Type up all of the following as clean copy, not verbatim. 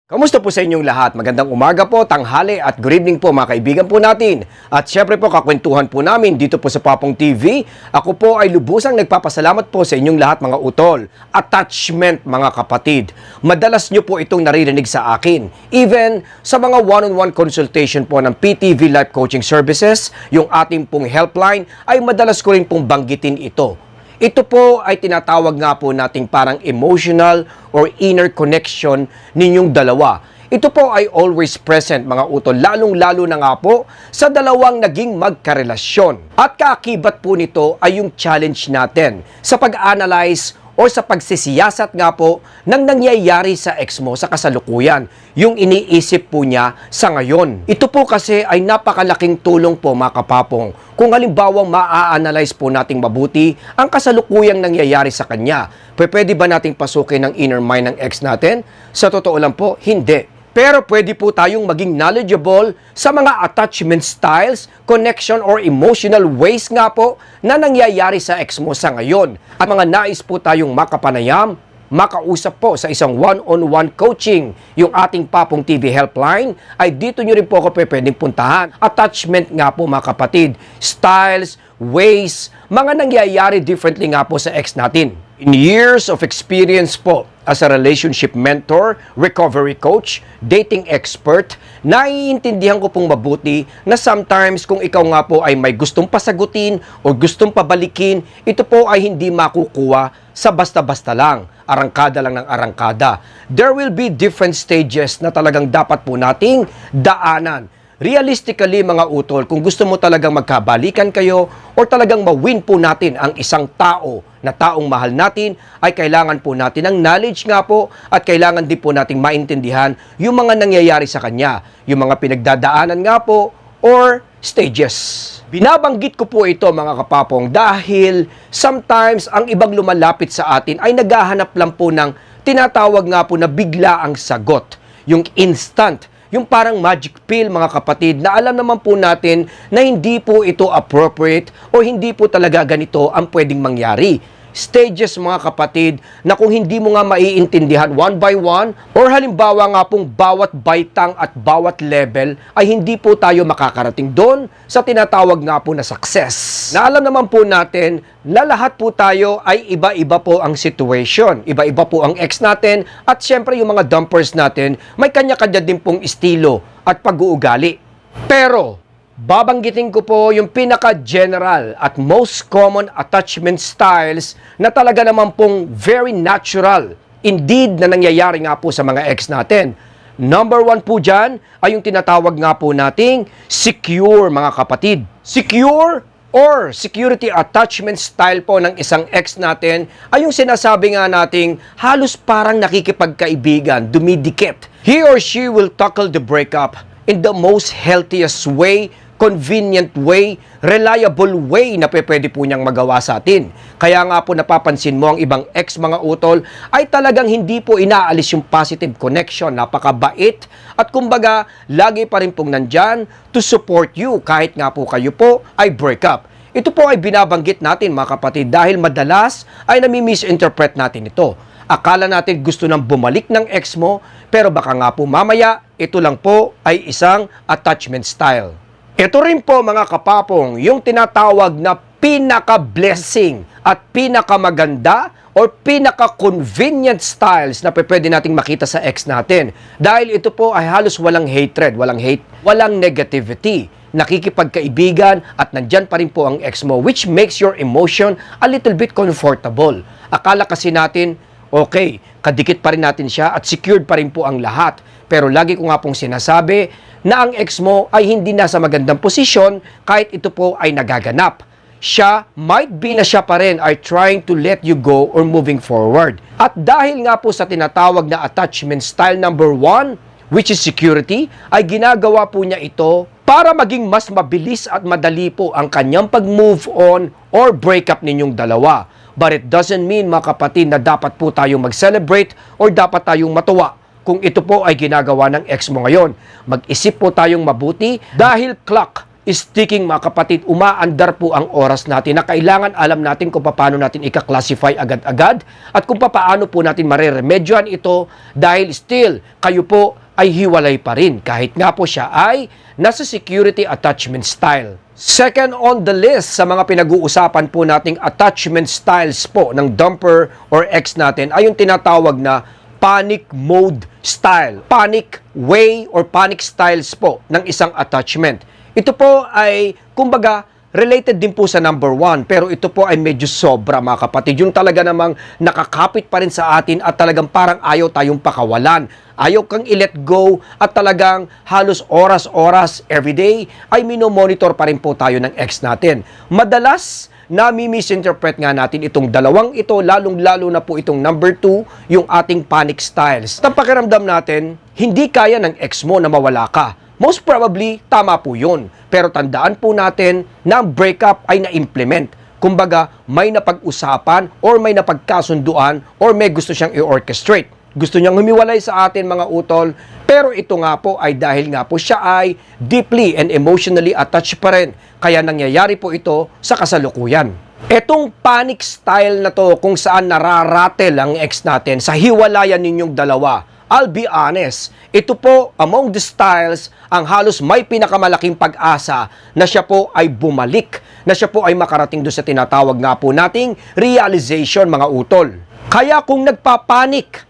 Kamusta po sa inyong lahat? Magandang umaga po, tanghali at good evening po mga kaibigan po natin. At syempre po kakwentuhan po namin dito po sa Papong TV. Ako po ay lubusang nagpapasalamat po sa inyong lahat mga utol. Attachment mga kapatid. Madalas nyo po itong naririnig sa akin. Even sa mga one-on-one consultation po ng PTV Life Coaching Services, yung ating pong helpline, ay madalas ko rin pong banggitin ito. Ito po ay tinatawag nga po nating parang emotional or inner connection ninyong dalawa. Ito po ay always present mga utol, lalong-lalo na nga po sa dalawang naging magkarelasyon. At kaakibat po nito ay yung challenge natin sa pag-analyze o sa pagsisiyasat nga po ng nangyayari sa ex mo sa kasalukuyan, yung iniisip po niya sa ngayon. Ito po kasi ay napakalaking tulong po mga kapapong kung halimbawa maa-analyze po nating mabuti ang kasalukuyang nangyayari sa kanya. Pwede ba nating pasukin ang inner mind ng ex natin? Sa totoo lang po, hindi. Pero pwede po tayong maging knowledgeable sa mga attachment styles, connection or emotional ways nga po na nangyayari sa ex mo sa ngayon. At mga nais po tayong makapanayam, makausap po sa isang one-on-one coaching. Yung ating Papong TV helpline ay dito nyo rin po ako pwedeng puntahan. Attachment nga po mga kapatid, styles, ways, mga nangyayari differently nga po sa ex natin. In years of experience po as a relationship mentor, recovery coach, dating expert, naiintindihan ko pong mabuti na sometimes kung ikaw nga po ay may gustong pasagutin o gustong pabalikin, ito po ay hindi makukuha sa basta-basta lang, arangkada lang ng arangkada. There will be different stages na talagang dapat po nating daanan. Realistically mga utol, kung gusto mo talagang magkabalikan kayo o talagang ma-win po natin ang isang tao na taong mahal natin, ay kailangan po natin ng knowledge nga po at kailangan din po nating maintindihan yung mga nangyayari sa kanya, yung mga pinagdadaanan nga po or stages. Binabanggit ko po ito mga kapapong dahil sometimes ang ibang lumalapit sa atin ay naghahanap lang po ng tinatawag nga po na bigla ang sagot, yung instant. Yung parang magic pill mga kapatid na alam naman po natin na hindi po ito appropriate o hindi po talaga ganito ang pwedeng mangyari. Stages mga kapatid na kung hindi mo nga maiintindihan one by one or halimbawa nga pong bawat baitang at bawat level ay hindi po tayo makakarating doon sa tinatawag nga po na success. Na alam naman po natin na lahat po tayo ay iba-iba po ang situation. Iba-iba po ang ex natin at syempre yung mga dumpers natin may kanya-kanya din pong estilo at pag-uugali. Pero babanggitin ko po yung pinaka-general at most common attachment styles na talaga naman pong very natural indeed na nangyayari nga po sa mga ex natin. Number one po dyan ay yung tinatawag nga po nating secure mga kapatid. Secure or security attachment style po ng isang ex natin ay yung sinasabi nga nating halos parang nakikipagkaibigan, dumidikit. He or she will tackle the breakup in the most healthiest way, convenient way, reliable way na pwede po niyang magawa sa atin. Kaya nga po napapansin mo ang ibang ex mga utol ay talagang hindi po inaalis yung positive connection. Napakabait at kumbaga lagi pa rin pong nandyan to support you kahit nga po kayo po ay break up. Ito po ay binabanggit natin mga kapatid dahil madalas ay nami-misinterpret natin ito. Akala natin gusto nang bumalik ng ex mo pero baka nga po mamaya ito lang po ay isang attachment style. Ito rin po mga kapapong, yung tinatawag na pinaka-blessing at pinaka-maganda or pinaka-convenient styles na pwede nating makita sa ex natin. Dahil ito po ay halos walang hatred, walang hate, walang negativity. Nakikipagkaibigan at nandyan pa rin po ang ex mo which makes your emotion a little bit comfortable. Akala kasi natin, okay, kadikit pa rin natin siya at secured pa rin po ang lahat. Pero lagi ko nga pong sinasabi na ang ex mo ay hindi nasa magandang posisyon kahit ito po ay nagaganap. Siya, might be na siya pa rin are trying to let you go or moving forward. At dahil nga po sa tinatawag na attachment style number 1, which is security, ay ginagawa po niya ito para maging mas mabilis at madali po ang kanyang pag-move on or break up ninyong dalawa. But it doesn't mean mga kapatid na dapat po tayong mag-celebrate or dapat tayong matuwa kung ito po ay ginagawa ng ex mo ngayon. Mag-isip po tayong mabuti dahil clock sticking mga kapatid, umaandar po ang oras natin na kailangan alam natin kung paano natin ika-classify agad-agad at kung paano po natin mareremedyohan ito dahil still kayo po ay hiwalay pa rin kahit nga po siya ay nasa security attachment style. Second on the list sa mga pinag-uusapan po nating attachment styles po ng dumper or ex natin ay yung tinatawag na panic mode style. Panic way or panic styles po ng isang attachment. Ito po ay, kumbaga, related din po sa number 1, pero ito po ay medyo sobra mga kapatid. Yung talaga namang nakakapit pa rin sa atin at talagang parang ayaw tayong pakawalan. Ayaw kang i-let go at talagang halos oras-oras everyday ay minomonitor pa rin po tayo ng ex natin. Madalas, nami-misinterpret nga natin itong dalawang ito, lalong-lalo na po itong number 2, yung ating panic styles. At ang pakiramdam natin, hindi kaya ng ex mo na mawala ka. Most probably, tama po yun. Pero tandaan po natin na ang breakup ay na-implement. Kumbaga, may napag-usapan or may napagkasunduan or may gusto siyang i-orchestrate. Gusto niyang humiwalay sa atin mga utol, pero ito nga po ay dahil nga po siya ay deeply and emotionally attached pa rin. Kaya nangyayari po ito sa kasalukuyan. Etong panic style na to kung saan nararatel ang ex natin sa hiwalayan ninyong dalawa, I'll be honest, ito po among the styles ang halos may pinakamalaking pag-asa na siya po ay bumalik, na siya po ay makarating doon sa tinatawag nga po nating realization mga utol. Kaya kung nagpapanik,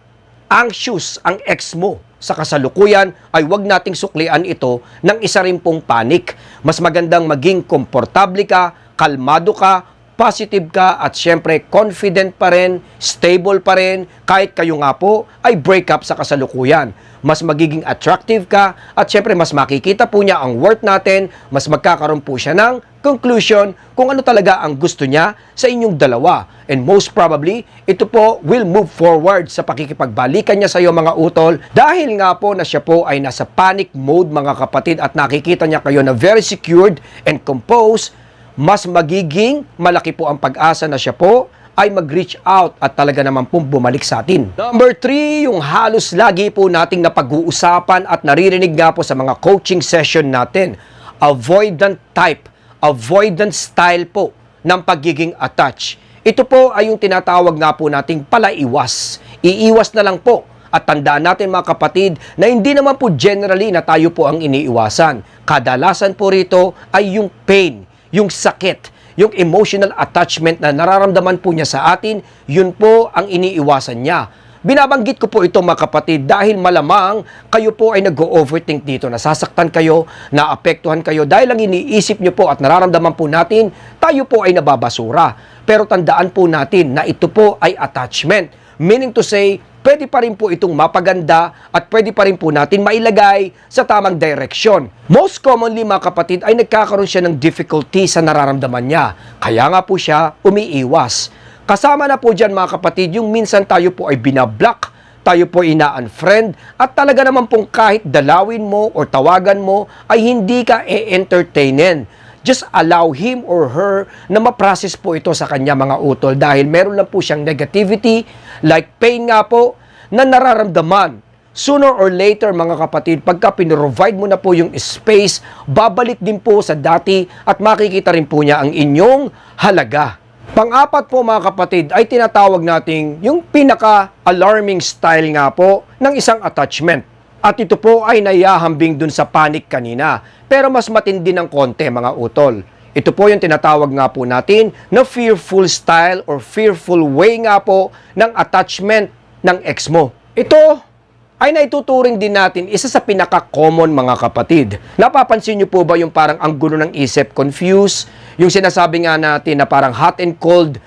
anxious ang ex mo sa kasalukuyan ay wag nating suklian ito ng isa rin pong panic. Mas magandang maging komportable ka, kalmado ka, positive ka at syempre confident pa rin, stable pa rin kahit kayo nga po ay break up sa kasalukuyan. Mas magiging attractive ka at syempre mas makikita po niya ang worth natin, mas magkakaroon po siya ng conclusion kung ano talaga ang gusto niya sa inyong dalawa. And most probably, ito po will move forward sa pakikipagbalikan niya sa iyo mga utol dahil nga po na siya po ay nasa panic mode mga kapatid at nakikita niya kayo na very secured and composed. Mas magiging malaki po ang pag-asa na siya po ay mag-reach out at talaga naman pong bumalik sa atin. Number 3, yung halos lagi po nating napag-uusapan at naririnig nga po sa mga coaching session natin. Avoidant type, avoidant style po ng pagiging attached. Ito po ay yung tinatawag nga po nating palaiwas. Iiwas na lang po. At tandaan natin mga kapatid na hindi naman po generally na tayo po ang iniiwasan. Kadalasan po rito ay yung pain, yung sakit, yung emotional attachment na nararamdaman po niya sa atin, yun po ang iniiwasan niya. Binabanggit ko po ito mga kapatid dahil malamang kayo po ay nag-overthink dito, nasasaktan kayo, naapektuhan kayo dahil ang iniisip niyo po at nararamdaman po natin, tayo po ay nababasura. Pero tandaan po natin na ito po ay attachment. Meaning to say, pwede pa rin po itong mapaganda at pwede pa rin po natin mailagay sa tamang direksyon. Most commonly mga kapatid ay nagkakaroon siya ng difficulty sa nararamdaman niya. Kaya nga po siya umiiwas. Kasama na po dyan mga kapatid yung minsan tayo po ay binablock, tayo po ina-unfriend at talaga naman pong kahit dalawin mo o tawagan mo ay hindi ka e-entertainin. Just allow him or her na ma-process po ito sa kanya mga utol dahil meron lang po siyang negativity like pain nga po na nararamdaman. Sooner or later mga kapatid, pagka pinrovide mo na po yung space, babalik din po sa dati at makikita rin po niya ang inyong halaga. Pang-apat po mga kapatid ay tinatawag nating yung pinaka-alarming style nga po ng isang attachment. At ito po ay naihahambing dun sa panic kanina. Pero mas matindi ng konti mga utol. Ito po yung tinatawag nga po natin na fearful style or fearful way nga po ng attachment ng ex mo. Ito ay naituturing din natin isa sa pinaka-common mga kapatid. Napapansin niyo po ba yung parang ang gulo ng isip, confused? Yung sinasabi nga natin na parang hot and cold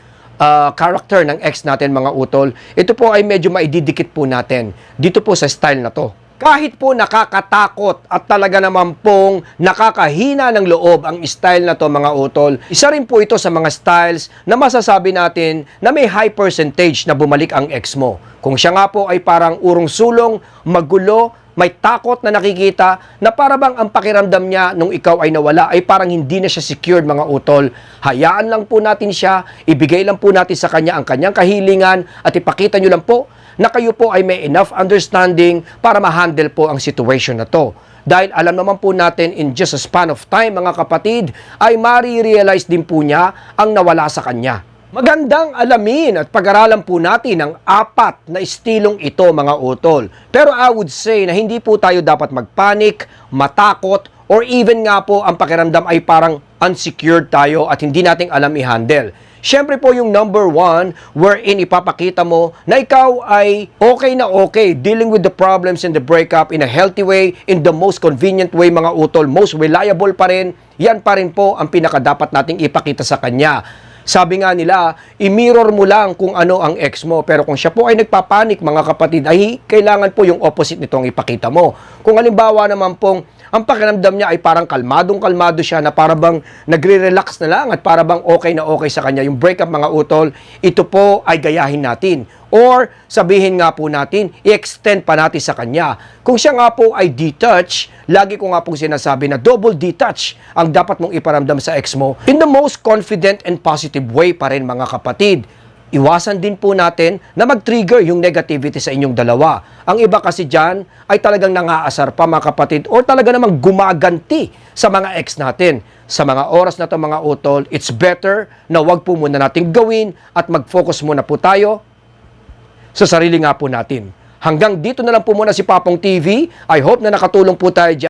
character ng ex natin mga utol. Ito po ay medyo maididikit po natin dito po sa style na to. Kahit po nakakatakot at talaga naman pong nakakahina ng loob ang style na to mga utol, isa rin po ito sa mga styles na masasabi natin na may high percentage na bumalik ang ex mo. Kung siya nga po ay parang urong-sulong, magulo, may takot na nakikita na para bang ang pakiramdam niya nung ikaw ay nawala ay parang hindi na siya secured mga utol. Hayaan lang po natin siya, ibigay lang po natin sa kanya ang kanyang kahilingan at ipakita nyo lang po na kayo po ay may enough understanding para ma-handle po ang situation na to. Dahil alam naman po natin in just a span of time mga kapatid ay mari-realize din po niya ang nawala sa kanya. Magandang alamin at pag-aralan po natin ang 4 na estilong ito mga utol. Pero I would say na hindi po tayo dapat magpanik, matakot, or even nga po ang pakiramdam ay parang unsecured tayo at hindi natin alam i-handle. Siyempre po yung number 1 wherein ipapakita mo na ikaw ay okay dealing with the problems in the breakup in a healthy way, in the most convenient way mga utol, most reliable pa rin, yan pa rin po ang pinakadapat nating ipakita sa kanya. Sabi nga nila, i-mirror mo lang kung ano ang ex mo. Pero kung siya po ay nagpapanik, mga kapatid, ay kailangan po yung opposite nito ang ipakita mo. Kung halimbawa naman pong, ang pakiramdam niya ay parang kalmadong-kalmado siya na para bang nagre-relax na lang at para bang okay na okay sa kanya. Yung breakup mga utol, ito po ay gayahin natin. Or sabihin nga po natin, i-extend pa natin sa kanya. Kung siya nga po ay detached, lagi ko nga po sinasabi na double detach ang dapat mong iparamdam sa ex mo in the most confident and positive way pa rin mga kapatid. Iwasan din po natin na mag-trigger yung negativity sa inyong dalawa. Ang iba kasi dyan ay talagang nangaasar pa mga kapatid or talaga namang gumaganti sa mga ex natin. Sa mga oras na to mga utol, it's better na wag po muna natin gawin at mag-focus muna po tayo sa sarili nga po natin. Hanggang dito na lang po muna si Papong TV. I hope na nakatulong po tayo dyan.